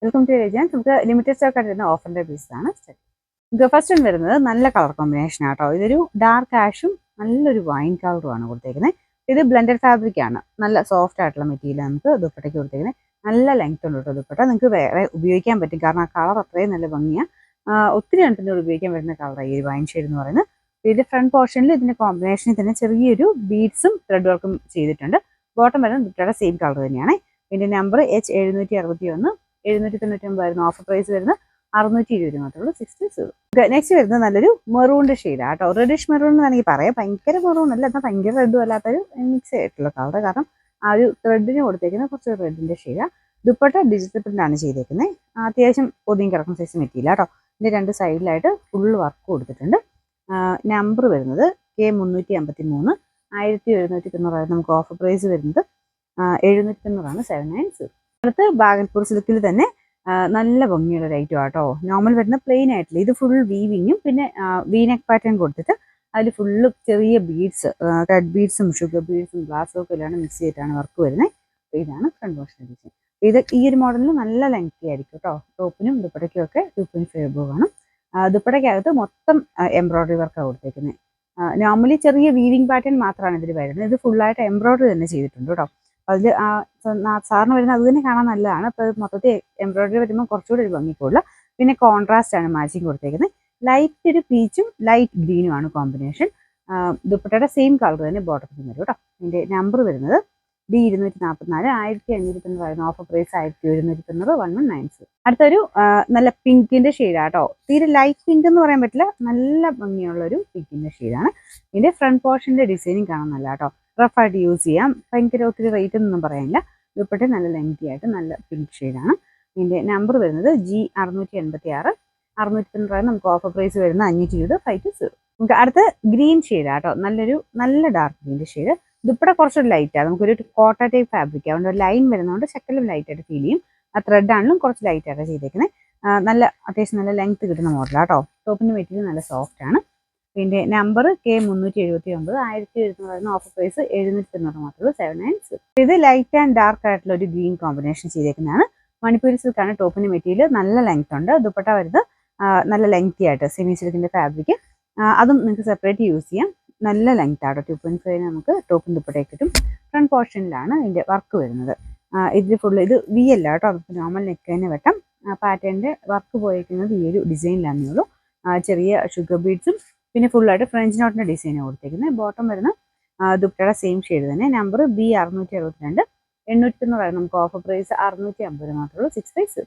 Welcome to agencies. നമുക്ക് limited stock ആയിട്ട് വരുന്ന ഓഫറിന്റെ പീസാണ്. നമുക്ക് ഫസ്റ്റ് വൺ വരുന്നത് നല്ല കളർ കോമ്പിനേഷൻ ആട്ടോ. ഇതൊരു ഡാർക്ക് ആഷും നല്ലൊരു വൈൻ കളറുമാണ് കൊടുത്തേക്കുന്നത്. ഇത് ബ്ലെൻഡഡ് ഫാബ്രിക് ആണ്. നല്ല സോഫ്റ്റ് ആയിട്ടുള്ള മെറ്റീരിയൽ നമുക്ക് ദുപ്പട്ടയ്ക്ക് കൊടുത്തേക്കുന്നത്. നല്ല ലെങ്ത് ഉണ്ട് കേട്ടോ ദുപ്പട്ട. നിങ്ങൾക്ക് വേറെ ഉപയോഗിക്കാൻ പറ്റും, കാരണം ആ കളർ അത്രയും നല്ല ഭംഗിയാണ്. ഒത്തിരി എണ്ണത്തിനോട് ഉപയോഗിക്കാൻ പറ്റുന്ന കളറാണ് ഈ വൈൻ ഷെയ്ഡ് എന്ന് പറയുന്നത്. ഇത് ഫ്രണ്ട് പോർഷനിൽ ഇതിന്റെ കോമ്പിനേഷനിൽ തന്നെ ചെറിയൊരു ബീഡ്സും ത്രെഡ് വർക്കും ചെയ്തിട്ടുണ്ട്. ബോട്ടം വരുന്നത് ദുപ്പട്ടയുടെ സെയിം കളർ തന്നെയാണ്. ഇതിന്റെ നമ്പർ H761 799 ഓഫർ പ്രൈസ് വരുന്നത് 620 മാത്രമേ ഉള്ളൂ. 60. നെക്സ്റ്റ് വരുന്നത് നല്ലൊരു മെറൂണിന്റെ ഷെയ്ഡാണ് കേട്ടോ. റെഡിഷ് മെറൂൺ എന്ന് വേണമെങ്കിൽ പറയാം. ഭയങ്കര മെറൂൺ അല്ല, എന്നാൽ ഭയങ്കര റെഡും അല്ലാത്തൊരു മിക്സ് ആയിട്ടുള്ള കളർ. കാരണം ആ ഒരു ത്രെഡിന് കൊടുത്തേക്കുന്ന കുറച്ച് റെഡിന്റെ ഷെയ്ഡാണ്. ദുപ്പട്ട ഡിജിറ്റൽ പ്രിന്റാണ് ചെയ്തേക്കുന്നത്. അത്യാവശ്യം ഒതുങ്ങി കിടക്കുന്ന സൈസ് മെറ്റീരിയൽ കേട്ടോ. ഇതിന്റെ രണ്ട് സൈഡിലായിട്ട് ഫുൾ വർക്ക് കൊടുത്തിട്ടുണ്ട്. നമ്പർ വരുന്നത് K353 1790. നമുക്ക് ഓഫർ പ്രൈസ് വരുന്നത് 790. 790. അടുത്ത് ബാഗൽപൂർ സിൽക്കിൽ തന്നെ നല്ല ഭംഗിയുള്ള ഒരു ഐറ്റം ആട്ടോ. നോർമൽ വരുന്ന പ്ലെയിൻ ആയിട്ടില്ല, ഇത് ഫുൾ വീവിങ്ങും പിന്നെ വീനെക്ക് പാറ്റേൺ കൊടുത്തിട്ട് അതിൽ ഫുള്ള് ചെറിയ ബീഡ്സ്, റെഡ് ബീഡ്സും ഷുഗർ ബീഡ്സും ഗ്ലാസ് വർക്കും എല്ലാം മിക്സ് ചെയ്തിട്ടാണ് വർക്ക് വരുന്നത്. ഇതാണ് ഫ്രണ്ട് പോർഷൻ ഡിസൈൻ. ഇത് ഈ ഒരു മോഡലിൽ നല്ല ലെങ്തി ആയിരിക്കും കേട്ടോ. ടോപ്പിനും ദുപ്പട്ടയ്ക്കും ഒക്കെ 2.5 above ആണ്. ദുപ്പട്ടയ്ക്കകത്ത് മൊത്തം എംബ്രോയിഡറി വർക്കാണ് കൊടുത്തേക്കുന്നത്. നോർമലി ചെറിയ വീവിങ് പാറ്റേൺ മാത്രമാണ് ഇതിൽ വരുന്നത്. ഇത് ഫുള്ളായിട്ട് എംബ്രോയിഡറി തന്നെ ചെയ്തിട്ടുണ്ട് കേട്ടോ. അതിൽ സാറിന് വരുന്നത് അത് തന്നെ കാണാൻ നല്ലതാണ്. അപ്പോൾ മൊത്തത്തിൽ എംബ്രോയിഡറി വരുമ്പോൾ കുറച്ചുകൂടി ഒരു ഭംഗി കൂടുതൽ. പിന്നെ കോൺട്രാസ്റ്റ് ആണ് മാച്ചിങ് കൊടുത്തേക്കുന്നത്. ലൈറ്റ് ഒരു പീച്ചും ലൈറ്റ് ഗ്രീനും ആണ് കോമ്പിനേഷൻ. ദുപ്പട്ടയുടെ സെയിം കളർ തന്നെ ബോട്ടത്തിൽ വരും കേട്ടോ. ഇതിന്റെ നമ്പർ വരുന്നത് D244 1590. Offer price 1790. 1190. അടുത്തൊരു നല്ല പിങ്കിന്റെ ഷെയ്ഡാട്ടോ. തീരെ ലൈറ്റ് പിങ്ക് എന്ന് പറയാൻ പറ്റില്ല, നല്ല ഭംഗിയുള്ള ഒരു പിങ്കിന്റെ ഷെയ്ഡാണ്. ഇതിന്റെ ഫ്രണ്ട് പോർഷന്റെ ഡിസൈനിങ് കാണാൻ നല്ല കേട്ടോ. റഫായിട്ട് യൂസ് ചെയ്യാം. ഭയങ്കര ഒത്തിരി റേറ്റ് ഒന്നും പറയാനില്ല. ദുപ്പട്ട നല്ല ലെങ്തി ആയിട്ട് നല്ല പിങ്ക് ഷെയ്ഡാണ്. ഇതിന്റെ നമ്പർ വരുന്നത് G686. 690. നമുക്ക് ഓഫർ പ്രൈസ് വരുന്ന 520. 520. നമുക്ക് അടുത്ത് ഗ്രീൻ ഷെയ്ഡാട്ടോ. നല്ല ഡാർക്ക് ഗ്രീൻ്റെ ഷെയ്ഡ്. ദുപ്പട്ട കുറച്ചൊരു ലൈറ്റാണ്. നമുക്കൊരു കോട്ട ടൈപ്പ് ഫാബ്രിക് അതുകൊണ്ട് ഒരു ലൈൻ വരുന്നതുകൊണ്ട് ശക്കലും ലൈറ്റായിട്ട് ഫീൽ ചെയ്യും. ആ ത്രെഡ് ആണെങ്കിലും കുറച്ച് ലൈറ്റായിട്ട് ചെയ്തേക്കുന്നത്. അത്യാവശ്യം നല്ല ലെങ്ത് കിട്ടുന്ന മോഡലാട്ടോ. ടോപ്പിന് മെറ്റീരിയൽ നല്ല സോഫ്റ്റ് ആണ്. പിന്നെ നമ്പർ K379. 1700. ഓഫർ പ്രൈസ് 790 മാത്രമേ. 790. ഇത് ലൈറ്റ് ആൻഡ് ഡാർക്ക് ആയിട്ടുള്ള ഒരു ഗ്രീൻ കോമ്പിനേഷൻ ചെയ്തേക്കുന്നതാണ്. മണിപ്പൂരി സിൽക്കാണ്. ടോപ്പിന് മെറ്റീരിയൽ നല്ല ലെങ്ത് ഉണ്ട്. ദുപ്പട്ട വരുന്നത് നല്ല ലെങ്തി ആയിട്ട് സെമി സിൽക്കിന്റെ ഫാബ്രിക്. അതും നിങ്ങൾക്ക് സെപ്പറേറ്റ് യൂസ് ചെയ്യാം. നല്ല ലെങ്ത് ആട്ടോ. 2.5 നമുക്ക് ടോപ്പും ദുപ്പട്ടയൊക്കെ കിട്ടും. ഫ്രണ്ട് പോർഷനിലാണ് ഇതിന്റെ വർക്ക് വരുന്നത്. ഇതിൽ ഫുള്ള് ഇത് വി അല്ല കേട്ടോ. നോർമൽ നെക്ക് തന്നെ വെട്ടം. പാറ്റേണിന്റെ വർക്ക് പോയിരിക്കുന്നത് ഈ ഒരു ഡിസൈനിലാന്നേ ഉള്ളൂ. ചെറിയ ഷുഗർ ബീഡ്സും പിന്നെ ഫുള്ളായിട്ട് ഫ്രഞ്ച് നോട്ടിന്റെ ഡിസൈനാണ് കൊടുത്തേക്കുന്നത്. ബോട്ടം വരുന്ന ദുപ്പട്ടയുടെ സെയിം ഷെയ്ഡ് തന്നെ. Number B662. 890. നമുക്ക് ഓഫർ പ്രൈസ് 650 മാത്രമേ ഉള്ളൂ. 650.